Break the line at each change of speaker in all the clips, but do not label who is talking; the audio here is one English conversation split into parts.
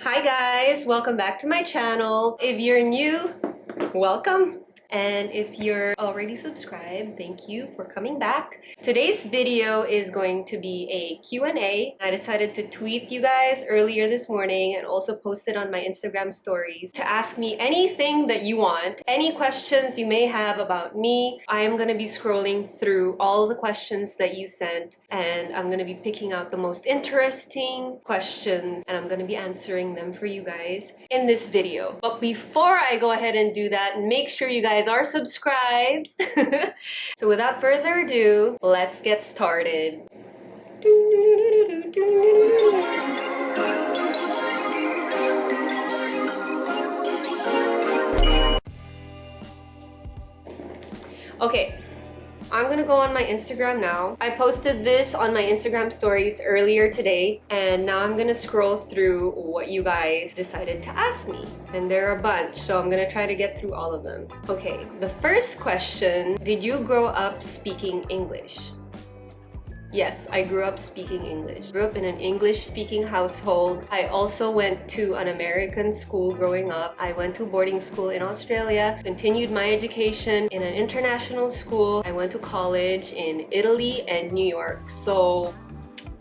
Hi guys, welcome back to my channel. If you're new, welcome. And if you're already subscribed, thank you for coming back. Today's video is going to be a Q&A. I decided to tweet you guys earlier this morning and also post it on my Instagram stories to ask me anything that you want, any questions you may have about me. I am going to be scrolling through all the questions that you sent, and I'm going to be picking out the most interesting questions, and I'm going to be answering them for you guys in this video. But before I go ahead and do that, make sure you guys are subscribed. So without further ado, let's get started. Okay, I'm gonna go on my Instagram now. I posted this on my Instagram stories earlier today, and now I'm gonna scroll through what you guys decided to ask me. And there are a bunch, so I'm gonna try to get through all of them. Okay, the first question, did you grow up speaking English? Yes, I grew up speaking English. Grew up in an English-speaking household. I also went to an American school growing up. I went to boarding school in Australia, continued my education in an international school. I went to college in Italy and New York. So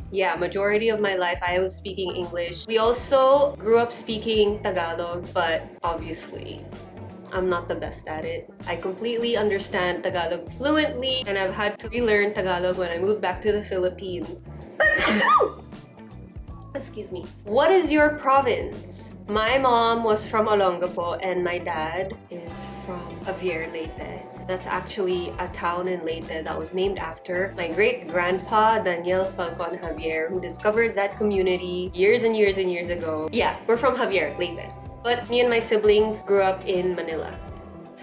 yeah, majority of my life I was speaking English. We also grew up speaking Tagalog, but obviously I'm not the best at it. I completely understand Tagalog fluently, and I've had to relearn Tagalog when I moved back to the Philippines. Excuse me. What is your province? My mom was from Olongapo and my dad is from Javier, Leyte. That's actually a town in Leyte that was named after my great-grandpa, Daniel Falcon Javier, who discovered that community years and years and years ago. Yeah, we're from Javier, Leyte. But me and my siblings grew up in Manila.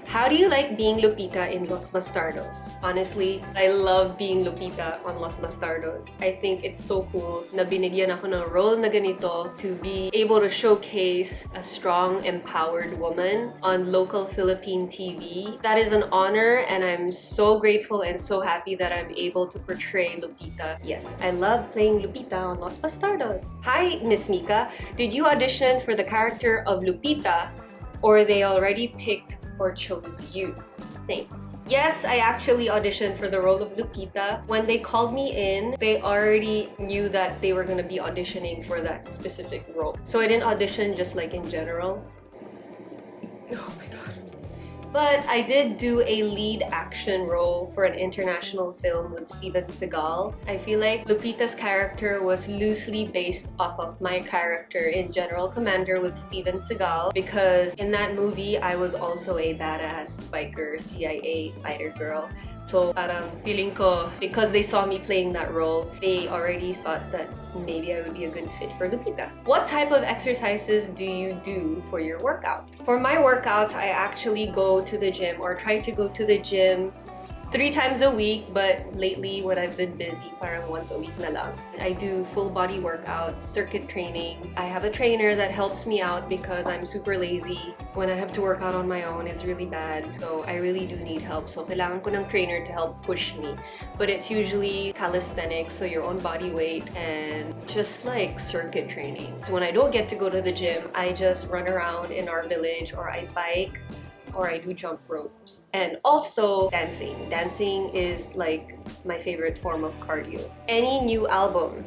How do you like being Lupita in Los Bastardos? Honestly, I love being Lupita on Los Bastardos. I think it's so cool na binigyan ako ng role na ganito to be able to showcase a strong, empowered woman on local Philippine TV. That is an honor, and I'm so grateful and so happy that I'm able to portray Lupita. Yes, I love playing Lupita on Los Bastardos. Hi, Miss Mica. Did you audition for the character of Lupita, or they already picked or chose you? Thanks. Yes, I actually auditioned for the role of Lupita. When they called me in, they already knew that they were gonna be auditioning for that specific role. So I didn't audition just like in general. Oh my god. But I did do a lead action role for an international film with Steven Seagal. I feel like Lupita's character was loosely based off of my character in General Commander with Steven Seagal, because in that movie, I was also a badass biker CIA fighter girl. So parang feeling ko, because they saw me playing that role, they already thought that maybe I would be a good fit for Lupita. What type of exercises do you do for your workouts? For my workouts, I actually go to the gym, or try to go to the gym 3 times a week, but lately when I've been busy, parang once a week na lang. I do full body workouts, circuit training. I have a trainer that helps me out because I'm super lazy. When I have to work out on my own, it's really bad. So I really do need help. So kailangan ko ng trainer to help push me. But it's usually calisthenics, so your own body weight, and just like circuit training. So when I don't get to go to the gym, I just run around in our village, or I bike, or I do jump ropes. And also dancing. Dancing is like my favorite form of cardio. Any new album?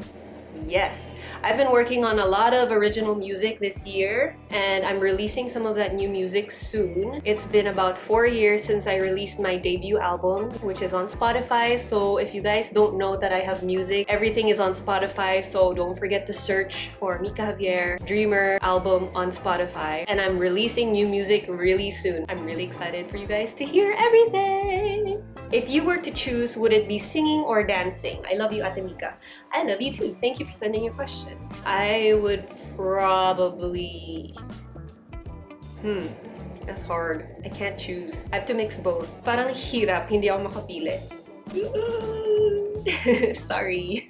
Yes. I've been working on a lot of original music this year, and I'm releasing some of that new music soon. It's been about 4 years since I released my debut album, which is on Spotify. So if you guys don't know that I have music, everything is on Spotify. So don't forget to search for Mica Javier Dreamer album on Spotify. And I'm releasing new music really soon. I'm really excited for you guys to hear everything. If you were to choose, would it be singing or dancing? I love you, Ate Mica. I love you too. Thank you for sending your question. I would probably... that's hard. I can't choose. I have to mix both. Parang hirap, hindi ako makapili. Sorry.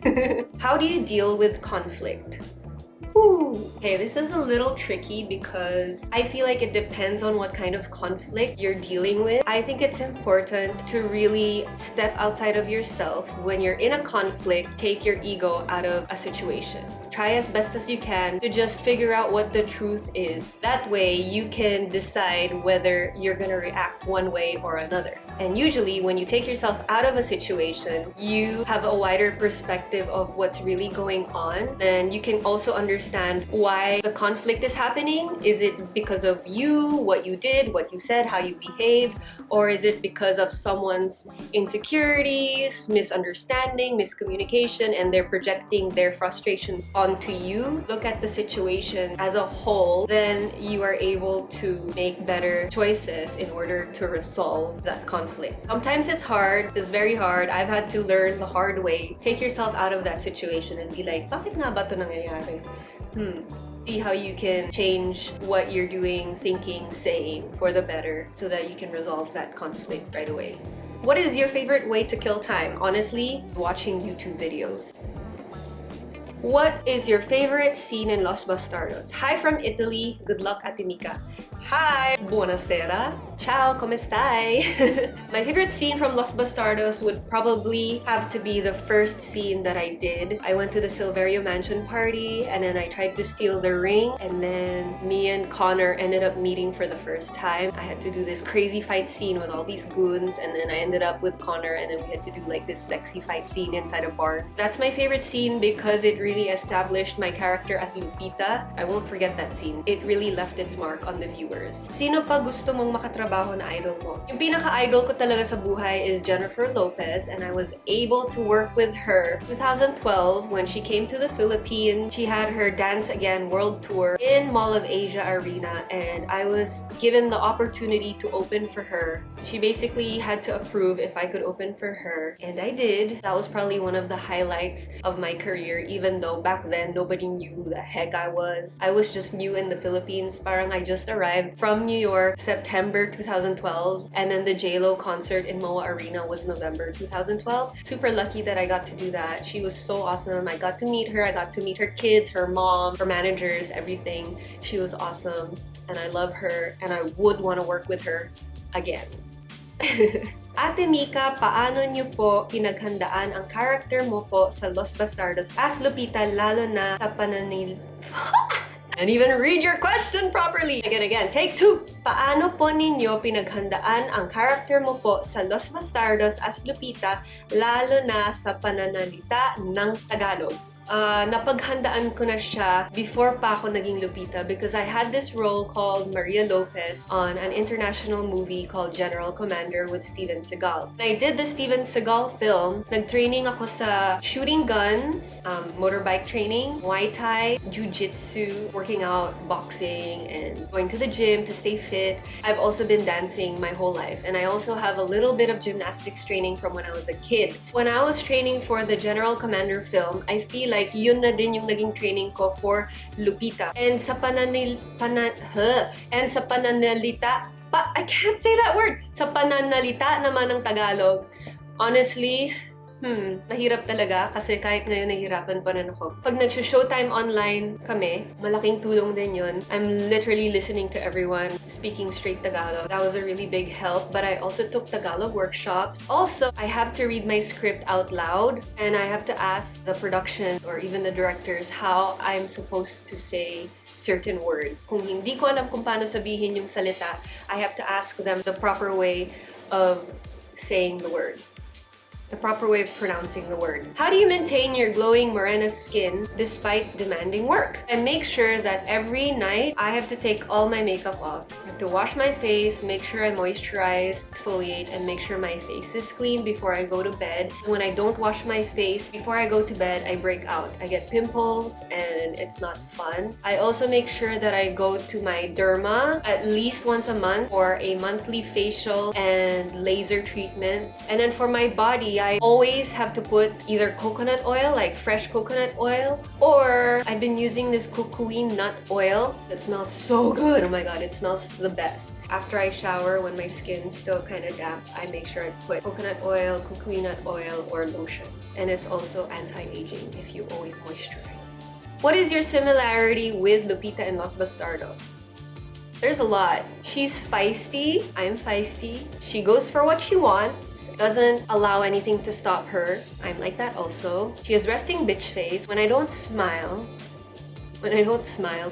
How do you deal with conflict? Ooh. Okay, this is a little tricky because I feel like it depends on what kind of conflict you're dealing with. I think it's important to really step outside of yourself. When you're in a conflict, take your ego out of a situation. Try as best as you can to just figure out what the truth is. That way you can decide whether you're gonna react one way or another. And usually when you take yourself out of a situation, you have a wider perspective of what's really going on. Then you can also understand why the conflict is happening. Is it because of you, what you did, what you said, how you behaved? Or is it because of someone's insecurities, misunderstanding, miscommunication, and they're projecting their frustrations onto you? Look at the situation as a whole, then you are able to make better choices in order to resolve that conflict. Sometimes it's hard, it's very hard. I've had to learn the hard way. Take yourself out of that situation and be like, bakit nga ba ito nangyayari? See how you can change what you're doing, thinking, saying for the better so that you can resolve that conflict right away. What is your favorite way to kill time? Honestly, watching YouTube videos. What is your favorite scene in Los Bastardos? Hi from Italy. Good luck, Ate Mica. Hi! Buonasera. Ciao, come stai? My favorite scene from Los Bastardos would probably have to be the first scene that I did. I went to the Silverio Mansion party and then I tried to steal the ring, and then me and Connor ended up meeting for the first time. I had to do this crazy fight scene with all these goons, and then I ended up with Connor and then we had to do like this sexy fight scene inside a bar. That's my favorite scene because it really established my character as Lupita. I won't forget that scene. It really left its mark on the viewers. Sino pa gusto mong makatrabaho na idol mo? Yung pinaka-idol ko talaga sa buhay is Jennifer Lopez, and I was able to work with her 2012 when she came to the Philippines. She had her Dance Again World Tour in Mall of Asia Arena, and I was given the opportunity to open for her. She basically had to approve if I could open for her, and I did. That was probably one of the highlights of my career, even though back then nobody knew who the heck I was. I was just new in the Philippines. Parang I just arrived from New York September 2012, and then the J-Lo concert in MOA Arena was November 2012. Super lucky that I got to do that. She was so awesome. I got to meet her. I got to meet her kids, her mom, her managers, everything. She was awesome, and I love her, and I would want to work with her again. Ate Mica, paano niyo po pinaghandaan ang character mo po sa Los Bastardos as Lupita, lalo na sa pananil... And even read your question properly! Again, take two! Paano po ninyo pinaghandaan ang character mo po sa Los Bastardos as Lupita, lalo na sa pananalita ng Tagalog? Napaghandaan ko na siya before pa ako naging Lupita because I had this role called Maria Lopez on an international movie called General Commander with Steven Seagal. When I did the Steven Seagal film, nag-training ako sa shooting guns, motorbike training, Muay Thai, Jiu-Jitsu, working out, boxing, and going to the gym to stay fit. I've also been dancing my whole life, and I also have a little bit of gymnastics training from when I was a kid. When I was training for the General Commander film, I feel like yun na din yung naging training ko for Lupita. And sa pananalita, I can't say that word. Sa pananalita naman ng Tagalog, honestly, mahirap talaga kasi kahit ngayon nahihirapan pa rin ako. Pag nag-showtime online kami, malaking tulong din yun. I'm literally listening to everyone speaking straight Tagalog. That was a really big help, but I also took Tagalog workshops. Also, I have to read my script out loud, and I have to ask the production or even the directors how I'm supposed to say certain words. Kung hindi ko alam kung paano sabihin yung salita, I have to ask them the proper way of saying the word. The proper way of pronouncing the word. How do you maintain your glowing morena skin despite demanding work? I make sure that every night I have to take all my makeup off. I have to wash my face, make sure I moisturize, exfoliate, and make sure my face is clean before I go to bed. When I don't wash my face before I go to bed, I break out. I get pimples and it's not fun. I also make sure that I go to my derma at least once a month for a monthly facial and laser treatments. And then for my body, I always have to put either coconut oil, like fresh coconut oil, or I've been using this cocoa nut oil that smells so good. Oh my god, it smells the best. After I shower, when my skin's still kind of damp, I make sure I put coconut oil, cocoa nut oil, or lotion. And it's also anti-aging if you always moisturize. What is your similarity with Lupita and Los Bastardos? There's a lot. She's feisty. I'm feisty. She goes for what she wants. Doesn't allow anything to stop her. I'm like that also. She has resting bitch face. When I don't smile,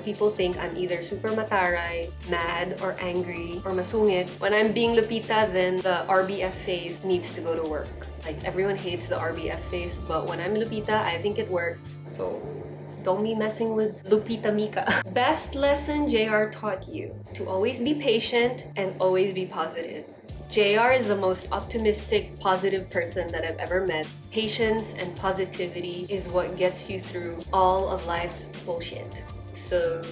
people think I'm either super mataray, mad, or angry, or masungit. When I'm being Lupita, then the RBF face needs to go to work. Like, everyone hates the RBF face, but when I'm Lupita, I think it works. So don't be messing with Lupita Mica. Best lesson JR taught you: to always be patient and always be positive. JR is the most optimistic, positive person that I've ever met. Patience and positivity is what gets you through all of life's bullshit. So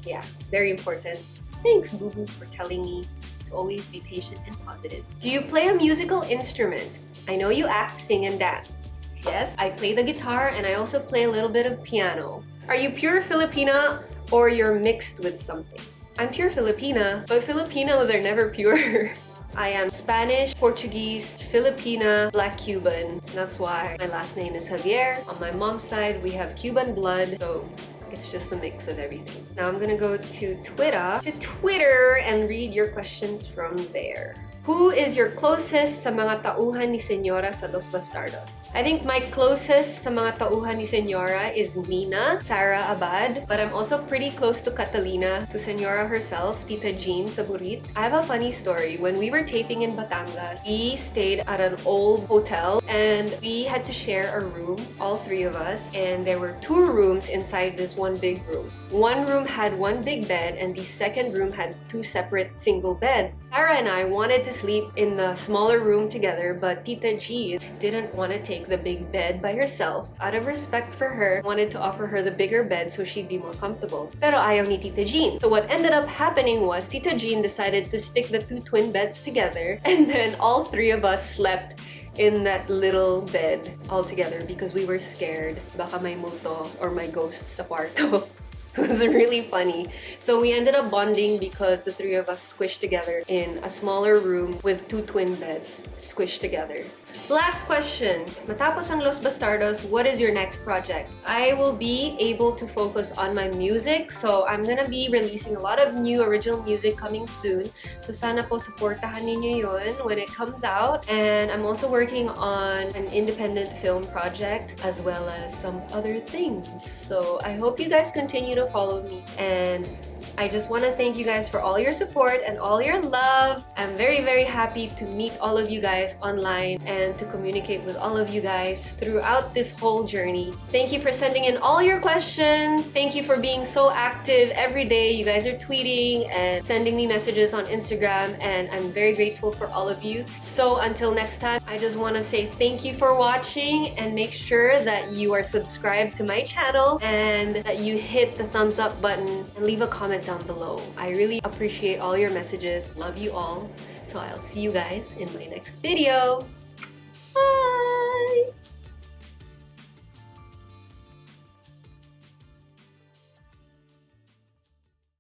yeah, very important. Thanks, Boo Boo, for telling me to always be patient and positive. Do you play a musical instrument? I know you act, sing, and dance. Yes, I play the guitar and I also play a little bit of piano. Are you pure Filipina or you're mixed with something? I'm pure Filipina, but Filipinos are never pure. I am Spanish, Portuguese, Filipina, Black Cuban. That's why my last name is Javier. On my mom's side, we have Cuban blood, so it's just a mix of everything. Now I'm gonna go to Twitter and read your questions from there. Who is your closest sa mga tauhan ni Senyora sa Los Bastardos? I think my closest sa mga tauhan ni Senyora is Nina, Sarah Abad, but I'm also pretty close to Catalina, to Senyora herself, Tita Jean sa Burit. I have a funny story. When we were taping in Batangas, we stayed at an old hotel and we had to share a room, all three of us, and there were two rooms inside this one big room. One room had one big bed and the second room had two separate single beds. Sarah and I wanted to sleep in the smaller room together, but Tita G didn't want to take the big bed by herself. Out of respect for her, I wanted to offer her the bigger bed so she'd be more comfortable. Pero ayaw ni Tita Jean. So what ended up happening was Tita Jean decided to stick the two twin beds together, and then all three of us slept in that little bed all together because we were scared baka may multo or may ghost sa kwarto. It was really funny. So we ended up bonding because the three of us squished together in a smaller room with two twin beds squished together. Last question. Matapos ang Los Bastardos, what is your next project? I will be able to focus on my music, so I'm gonna be releasing a lot of new original music coming soon. So sana po supportahan ninyo yun when it comes out. And I'm also working on an independent film project as well as some other things. So I hope you guys continue to follow me, and I just want to thank you guys for all your support and all your love. I'm very, very happy to meet all of you guys online and to communicate with all of you guys throughout this whole journey. Thank you for sending in all your questions. Thank you for being so active every day. You guys are tweeting and sending me messages on Instagram, and I'm very grateful for all of you. So until next time, I just want to say thank you for watching, and make sure that you are subscribed to my channel and that you hit the thumbs up button and leave a comment down below. I really appreciate all your messages. Love you all. So I'll see you guys in my next video.